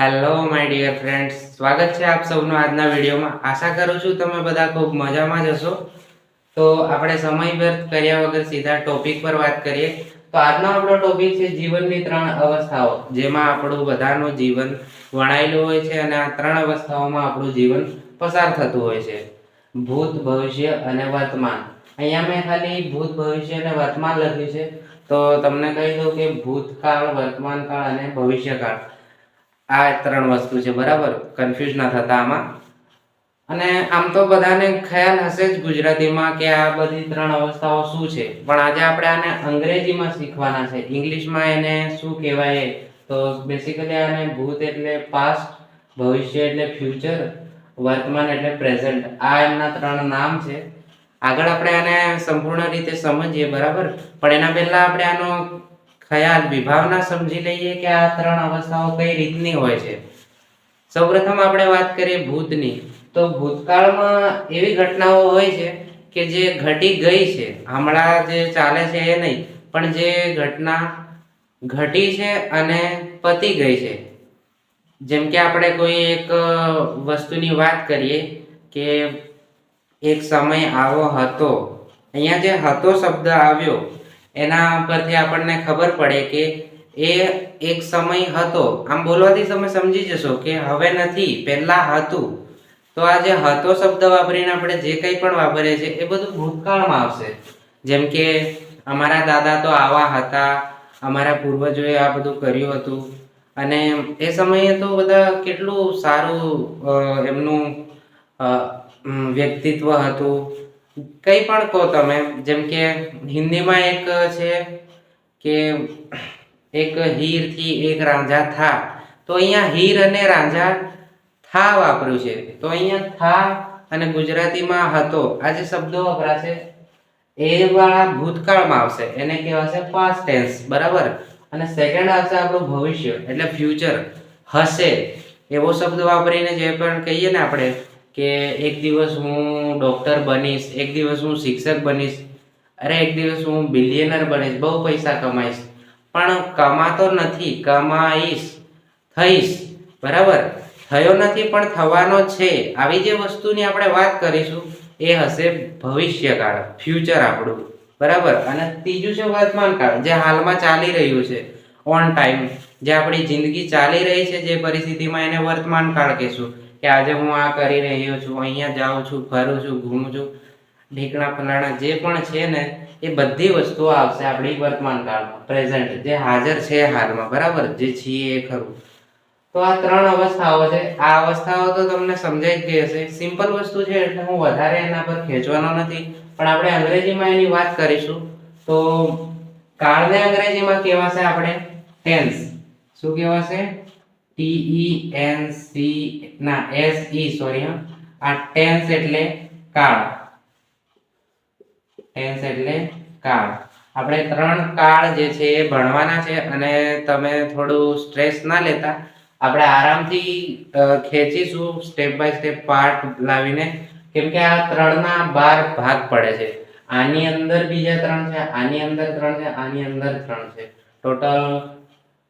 Hello my dear friends, સ્વાગત છે આપ સૌનું આજના વિડીયોમાં। આશા કરું છું તમે બધા ખૂબ મજામાં જ હશો। તો આપણે સમય વ્યર્થ કર્યા વગર સીધા ટોપિક પર વાત કરીએ। તો આજનો આપણો ટોપિક છે જીવનની ત્રણ અવસ્થાઓ, જેમાં આપણું બધાનું જીવન વણાયેલું હોય છે અને આ ત્રણ અવસ્થાઓમાં આપણું જીવન પસાર થતું હોય છે: ભૂત, ભવિષ્ય અને વર્તમાન। અહીંયા મેં ખાલી ભૂત, ભવિષ્ય અને વર્તમાન લખ્યું છે, તો તમને કહી દઉં કે ભૂતકાળ, વર્તમાન કાળ અને ભવિષ્યકાળ આ ત્રણ વસ્તુ છે, બરાબર? કન્ફ્યુઝ ના થતા આમાં। અને આમ તો બધાને ખ્યાલ હશે જ ગુજરાતીમાં કે આ બધી ત્રણ અવસ્થાઓ શું છે, પણ આજે આપણે આને અંગ્રેજીમાં શીખવાના છે। ઇંગ્લિશમાં એને શું કહેવાય? તો બેસિકલી આને ભૂત એટલે પાસ્ટ, ભવિષ્ય એટલે ફ્યુચર, વર્તમાન એટલે પ્રેઝન્ટ, આ એમના ત્રણ નામ છે। આગળ આપણે આને સંપૂર્ણ રીતે સમજીએ, બરાબર? પણ એના પહેલા આપણે આનો ખ્યાલ, વિભાવના સમજી લઈએ કે આ ત્રણ અવસ્થાઓ કઈ રીતની હોય છે। સૌપ્રથમ આપણે વાત કરીએ ભૂતની। તો ભૂતકાળમાં એવી ઘટનાઓ હોય છે કે જે ઘટી ગઈ છે, હમણાં જે ચાલે છે એ નહીં, પણ જે ઘટના ઘટી છે અને પતી ગઈ છે। જેમ કે આપણે કોઈ એક વસ્તુની વાત કરીએ કે એક સમય આવો હતો, અહીંયા જે હતો શબ્દ આવ્યો એના પરથી આપણને ખબર પડે કે એ એક સમય હતો। આમ બોલવાથી તમે સમજી જશો કે હવે નથી, પહેલા હતું। તો આ જે હતો શબ્દ વાપરીને આપણે જે કંઈ પણ વાપરીએ છીએ એ બધું ભૂતકાળમાં આવશે। જેમ કે અમારા દાદા તો આવા હતા, અમારા પૂર્વજોએ આ બધું કર્યું હતું, અને એ સમયે તો બધા કેટલું સારું એમનું વ્યક્તિત્વ હતું। કંઈ પણ કહો તમે, જેમ કે હિન્દીમાં એક છે કે એક હીર થી એક રાંઝા થા, તો અહીંયા હીર અને રાંઝા થા વાપર્યું છે। તો અહીંયા થા અને ગુજરાતીમાં હતો, આ જે શબ્દો વપરાશે એ વાળા ભૂતકાળમાં આવશે, એને કહેવાશે પાસ્ટ ટેન્સ, બરાબર? અને સેકન્ડ આવશે આપણું ભવિષ્ય, એટલે ફ્યુચર, હશે એવો શબ્દ વાપરીને જે પણ કહીએ ને આપણે કે એક દિવસ હું ડૉક્ટર બનીશ, એક દિવસ હું શિક્ષક બનીશ, અરે એક દિવસ હું બિલિયનર બનીશ, બહુ પૈસા કમાઈશ, પણ કમાતો નથી, કમાઈશ, થઈશ, બરાબર? થયો નથી પણ થવાનો છે। આવી જે વસ્તુની આપણે વાત કરીશું એ હશે ભવિષ્યકાળ, ફ્યુચર આપણું, બરાબર? અને ત્રીજું છે વર્તમાન કાળ, જે હાલમાં ચાલી રહ્યું છે, ઓન ટાઈમ, જે આપણી જિંદગી ચાલી રહી છે, જે પરિસ્થિતિમાં એને વર્તમાન કાળ કહેશું કે આજે હું આ કરી રહ્યો છું, અહીંયા જાઉં છું, ફરું છું, ઘૂમું છું, ઢીકણા ફલાણા જે પણ છે ને એ બધી વસ્તુઓ આવશે આપણી વર્તમાન કાળમાં, પ્રેઝન્ટ, જે હાજર છે હાલમાં, બરાબર? જે છીએ એ ખરું। તો આ ત્રણ અવસ્થાઓ છે। આ અવસ્થાઓ તો તમને સમજાઈ જ ગઈ હશે, સિમ્પલ વસ્તુ છે એટલે હું વધારે એના પર ખેંચવાનો નથી, પણ આપણે અંગ્રેજીમાં એની વાત કરીશું। તો કાળને અંગ્રેજીમાં કહેવાશે આપણે ટેન્સ। શું કહેવાશે? સોરી, આ ટેન્સ એટલે કાળ, ટેન્સ એટલે કાળ। આપણે ત્રણ કાળ જે છે એ ભણવાના છે, અને તમે થોડું સ્ટ્રેસ ના લેતા, આપણે આરામથી ખેંચીશું સ્ટેપ બાય સ્ટેપ પાર્ટ લાવીને, કેમ કે આ ત્રણના 12 ભાગ પડે છે। આની અંદર બીજા ત્રણ છે, આની અંદર ત્રણ છે, આની અંદર ત્રણ છે, ટોટલ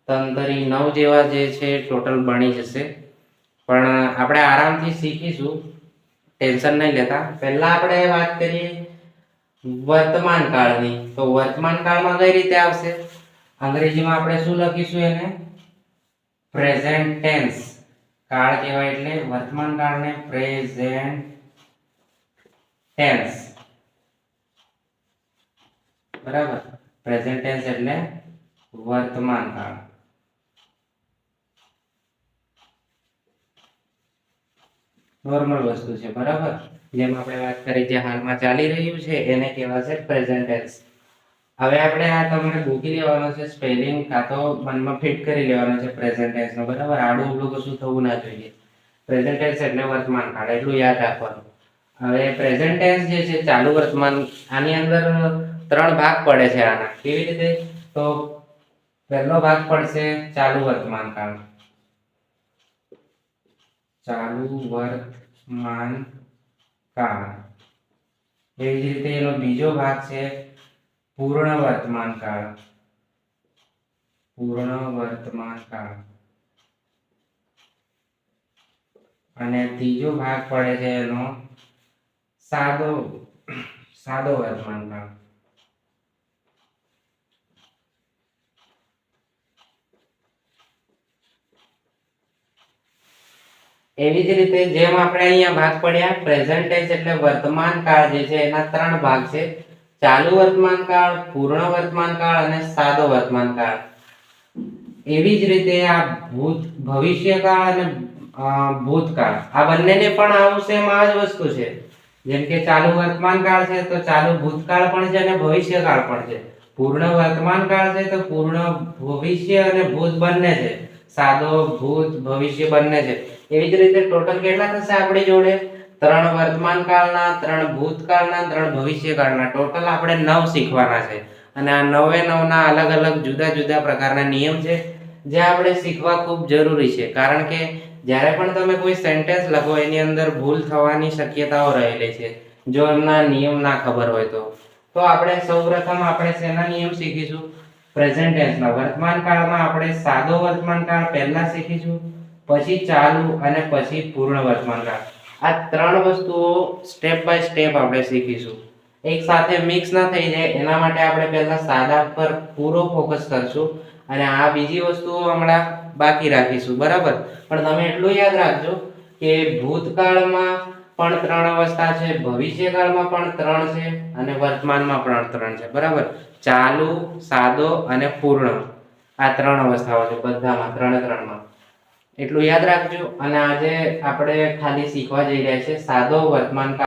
9 જેવા જે છે ટોટલ બની જશે। પણ આપણે આરામથી શીખીશું, ટેન્શન નહીં લેતા। પહેલા આપણે વાત કરીએ વર્તમાન કાળની। તો વર્તમાન કાળમાં કઈ રીતે આવશે? અંગ્રેજીમાં આપણે શું લખીશું? એને પ્રેઝન્ટ ટેન્સ કાળ કહેવાય, એટલે વર્તમાન કાળને પ્રેઝન્ટ ટેન્સ, બરાબર? પ્રેઝન્ટ ટેન્સ એટલે વર્તમાન કાળ। નોર્મલ વસ્તુ છે, બરાબર? જેમ આપણે વાત કરી જે હાલમાં ચાલી રહ્યું છે એને કહેવાશે પ્રેઝન્ટ ટેન્સ। હવે આપણે આ તમને મૂકી લેવાનો છે સ્પેલિંગ, કાં તો મનમાં ફિટ કરી લેવાનો છે પ્રેઝન્ટ ટેન્સનો, બરાબર? આડું ઉડું કશું થવું ના જોઈએ। પ્રેઝન્ટ ટેન્સ એટલે વર્તમાન કાળ, એટલું યાદ રાખવાનું। હવે પ્રેઝન્ટ ટેન્સ જે છે, ચાલુ વર્તમાન, આની અંદર ત્રણ ભાગ પડે છે આના। કેવી રીતે? તો પહેલો ભાગ પડશે ચાલુ વર્તમાન કાળ, ચાલુ વર્તમાન કાળ। એવી જ રીતે એનો બીજો ભાગ છે પૂર્ણ વર્તમાન કાળ, પૂર્ણ વર્તમાન કાળ। અને ત્રીજો ભાગ પડે છે એનો સાદો સાદો વર્તમાન કાળ. એવી જ રીતે જેમ આપણે અહીંયા ભાગ પડ્યા પ્રેઝન્ટ ટેન્સ એટલે વર્તમાન કાળ જે છે એના 3 ભાગ છે. ચાલુ વર્તમાન કાળ, પૂર્ણ વર્તમાન કાળ અને સાદો વર્તમાન કાળ. એવી જ રીતે આ ભવિષ્યકાળ અને ભૂતકાળ આ બંનેને પણ આવું સેમ આ જ વસ્તુ છે. જેમ કે ચાલુ વર્તમાન કાળ છે તો ચાલુ ભૂતકાળ પણ છે અને ભવિષ્યકાળ પણ છે. પૂર્ણ વર્તમાન કાળ છે તો પૂર્ણ ભવિષ્ય અને ભૂત બંને છે. સાદો ભૂત ભવિષ્ય બંને છે. એવી જ રીતે ટોટલ કેટલા થશે આપણી જોડે? 3 વર્તમાન કાળના, 3 ભૂતકાળના, 3 ભવિષ્યકાળના. ટોટલ આપણે 9 શીખવાના છે. અને આ 9 ના અલગ અલગ જુદા જુદા પ્રકારના નિયમ છે જે આપણે શીખવા ખૂબ જરૂરી છે. કારણ કે જ્યારે પણ તમે કોઈ સેન્ટેન્સ લખો એની અંદર ભૂલ થવાની શક્યતાઓ રહેલી છે જો એમના નિયમ ના ખબર હોય તો આપણે સૌપ્રથમ આપણે શેના નિયમ શીખીશું? પ્રેઝન્ટ ટેન્સના. વર્તમાન કાળમાં આપણે સાદો વર્તમાન કાળ પહેલા શીખીશું, પછી ચાલુ અને પછી પૂર્ણ વર્તમાન કાળ. આ 3 વસ્તુઓ સ્ટેપ બાય સ્ટેપ આપણે શીખીશું. એક સાથે મિક્સ ના થઈ જાય એના માટે આપણે પહેલા સાદા પર પૂરો ફોકસ કરશું અને આ બીજી વસ્તુઓ હમણાં બાકી રાખીશું. બરાબર? પણ તમે એટલું યાદ રાખજો કે ભૂતકાળમાં પણ 3 અવસ્થા છે, ભવિષ્યકાળમાં પણ 3 છે અને વર્તમાનમાં પણ 3 છે. બરાબર? ચાલુ, સાદો અને પૂર્ણ આ 3 અવસ્થાઓ છે બધામાં, 3 એટલું યાદ રાખજો. અને આજે આપણે ખાલી શીખવા જઈ રહ્યા છે સાદો વર્તમાન કાળ